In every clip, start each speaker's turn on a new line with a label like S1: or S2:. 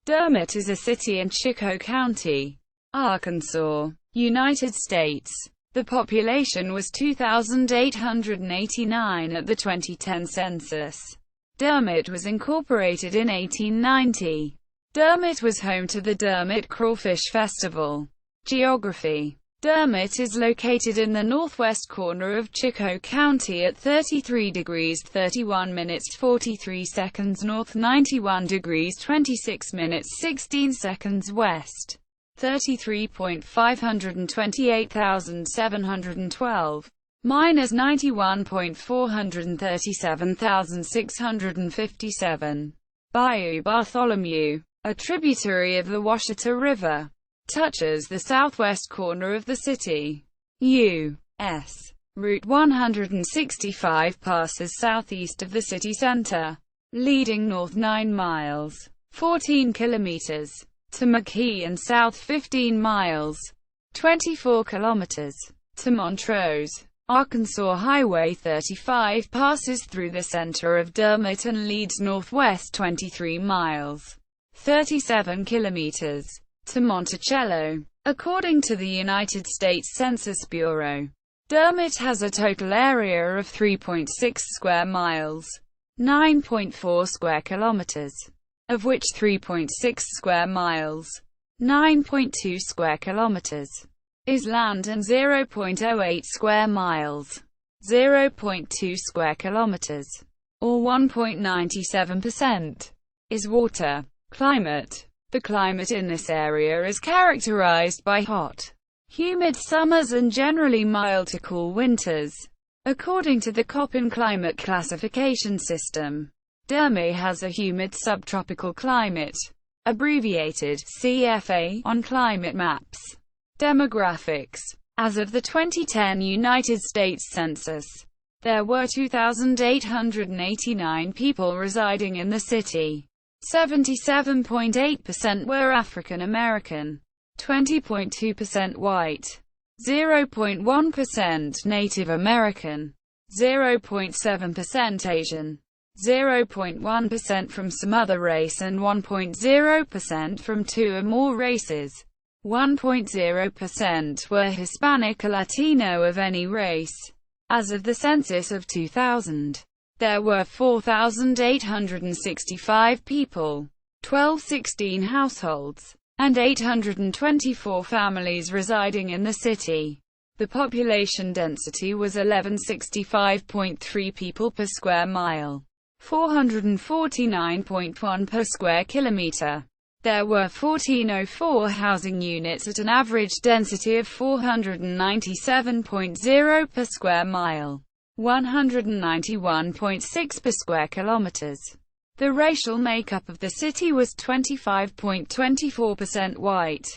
S1: Dermot is a city in Chicot County, Arkansas, United States. The population was 2,889 at the 2010 census. Dermot was incorporated in 1890. Dermot was home to the Dermot Crawfish Festival. Geography. Dermot is located in the northwest corner of Chicot County at 33 degrees 31 minutes 43 seconds north, 91 degrees 26 minutes 16 seconds west, 33.528,712, minus 91.437,657. Bayou Bartholomew, a tributary of the Washita River, touches the southwest corner of the city. U.S. Route 165 passes southeast of the city center, leading north 9 miles, 14 kilometers, to McKee and south 15 miles, 24 kilometers, to Montrose. Arkansas Highway 35 passes through the center of Dermot and leads northwest 23 miles, 37 kilometers, to Monticello. According to the United States Census Bureau, Dermot has a total area of 3.6 square miles, 9.4 square kilometers, of which 3.6 square miles, 9.2 square kilometers, is land and 0.08 square miles, 0.2 square kilometers, or 1.97%, is water. Climate. The climate in this area is characterized by hot, humid summers and generally mild to cool winters. According to the Köppen climate classification system, Dermot has a humid subtropical climate, abbreviated CFA, on climate maps. Demographics. As of the 2010 United States Census, there were 2,889 people residing in the city. 77.8% were African American, 20.2% white, 0.1% Native American, 0.7% Asian, 0.1% from some other race and 1.0% from 2 or more races. 1.0% were Hispanic or Latino of any race. As of the census of 2000, there were 4,865 people, 1,216 households, and 824 families residing in the city. The population density was 1165.3 people per square mile, 449.1 per square kilometer. There were 1,404 housing units at an average density of 497.0 per square mile, 191.6 per square kilometers. The racial makeup of the city was 25.24% white,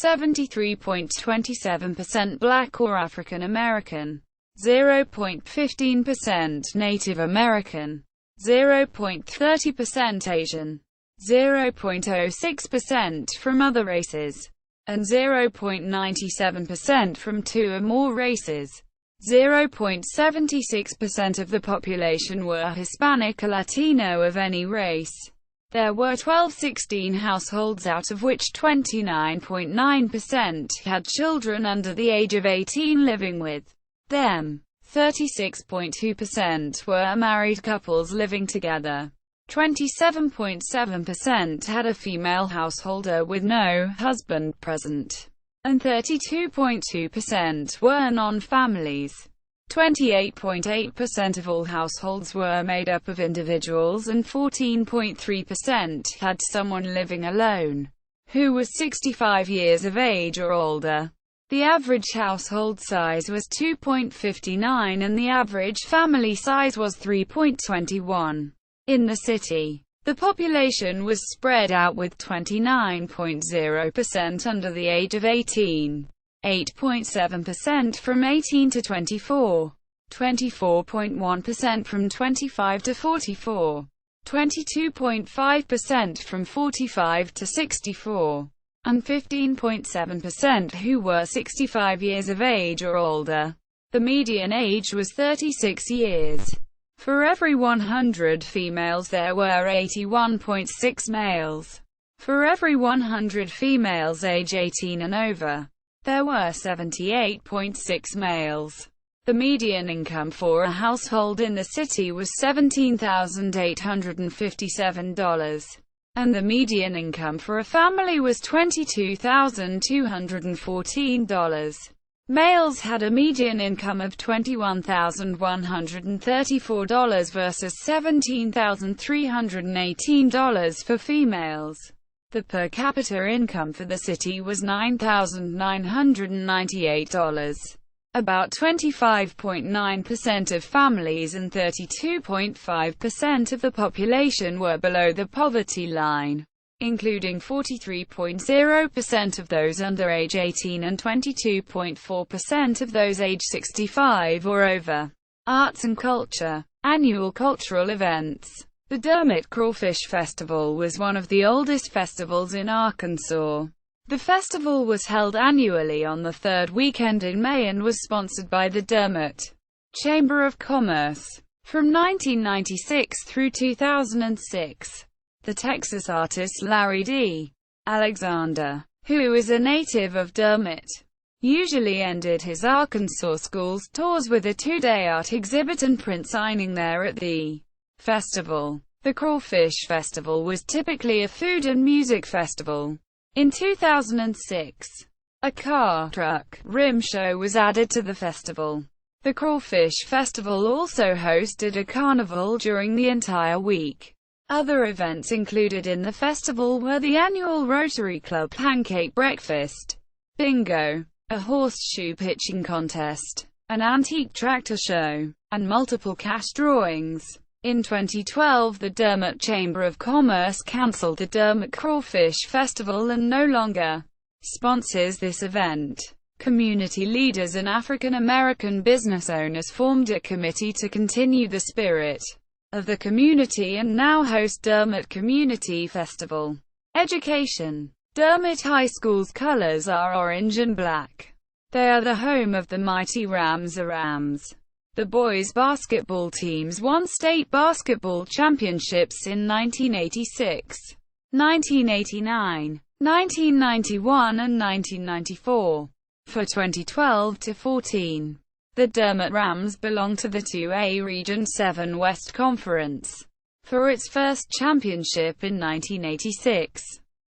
S1: 73.27% black or African American, 0.15% Native American, 0.30% Asian, 0.06% from other races, and 0.97% from 2 or more races. 0.76% of the population were Hispanic or Latino of any race. There were 1,216 households, out of which 29.9% had children under the age of 18 living with them. 36.2% were married couples living together. 27.7% had a female householder with no husband present, and 32.2% were non-families. 28.8% of all households were made up of individuals, and 14.3% had someone living alone, who was 65 years of age or older. The average household size was 2.59 and the average family size was 3.21. In the city, the population was spread out with 29.0% under the age of 18, 8.7% from 18 to 24, 24.1% from 25 to 44, 22.5% from 45 to 64, and 15.7% who were 65 years of age or older. The median age was 36 years. For every 100 females there were 81.6 males. For every 100 females age 18 and over, there were 78.6 males. The median income for a household in the city was $17,857, and the median income for a family was $22,214. Males had a median income of $21,134 versus $17,318 for females. The per capita income for the city was $9,998. About 25.9% of families and 32.5% of the population were below the poverty line, including 43.0% of those under age 18 and 22.4% of those age 65 or over. Arts and culture. Annual cultural events. The Dermot Crawfish Festival was one of the oldest festivals in Arkansas. The festival was held annually on the third weekend in May and was sponsored by the Dermot Chamber of Commerce. From 1996 through 2006, the Texas artist Larry D. Alexander, who is a native of Dermot, usually ended his Arkansas schools tours with a two-day art exhibit and print signing there at the festival. The Crawfish Festival was typically a food and music festival. In 2006, a car, truck, rim show was added to the festival. The Crawfish Festival also hosted a carnival during the entire week. Other events included in the festival were the annual Rotary Club pancake breakfast, bingo, a horseshoe pitching contest, an antique tractor show, and multiple cash drawings. In 2012, the Dermot Chamber of Commerce canceled the Dermot Crawfish Festival and no longer sponsors this event. Community leaders and African American business owners formed a committee to continue the spirit of the community and now host Dermot Community Festival. Education. Dermot High School's colors are orange and black. They are the home of the mighty Rams. The boys' basketball teams won state basketball championships in 1986, 1989, 1991 and 1994. For 2012-14, the Dermot Rams belong to the 2A Region 7 West Conference. For its first championship in 1986,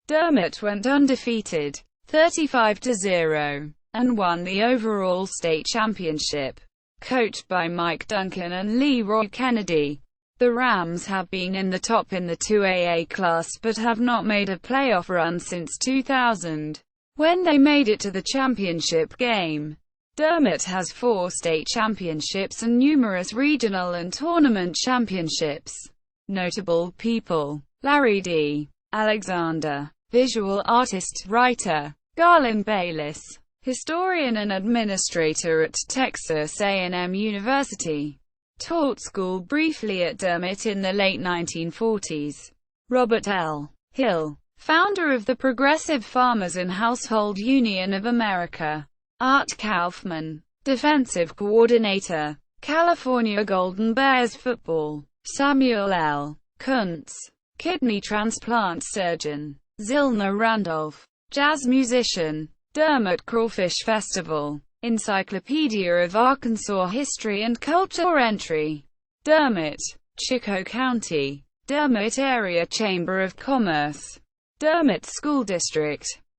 S1: Dermot went undefeated, 35-0, and won the overall state championship. Coached by Mike Duncan and Leroy Kennedy, the Rams have been in the top in the 2AA class but have not made a playoff run since 2000, when they made it to the championship game. Dermot has 4 state championships and numerous regional and tournament championships. Notable people: Larry D. Alexander, visual artist, writer; Garland Bayless, historian and administrator at Texas A&M University. Taught school briefly at Dermot in the late 1940s. Robert L. Hill, founder of the Progressive Farmers and Household Union of America. Art Kaufman, defensive coordinator, California Golden Bears football. Samuel L. Kuntz, kidney transplant surgeon. Zilna Randolph, jazz musician. Dermot Crawfish Festival. Encyclopedia of Arkansas History and Culture entry. Dermot, Chico County. Dermot Area Chamber of Commerce. Dermot School District.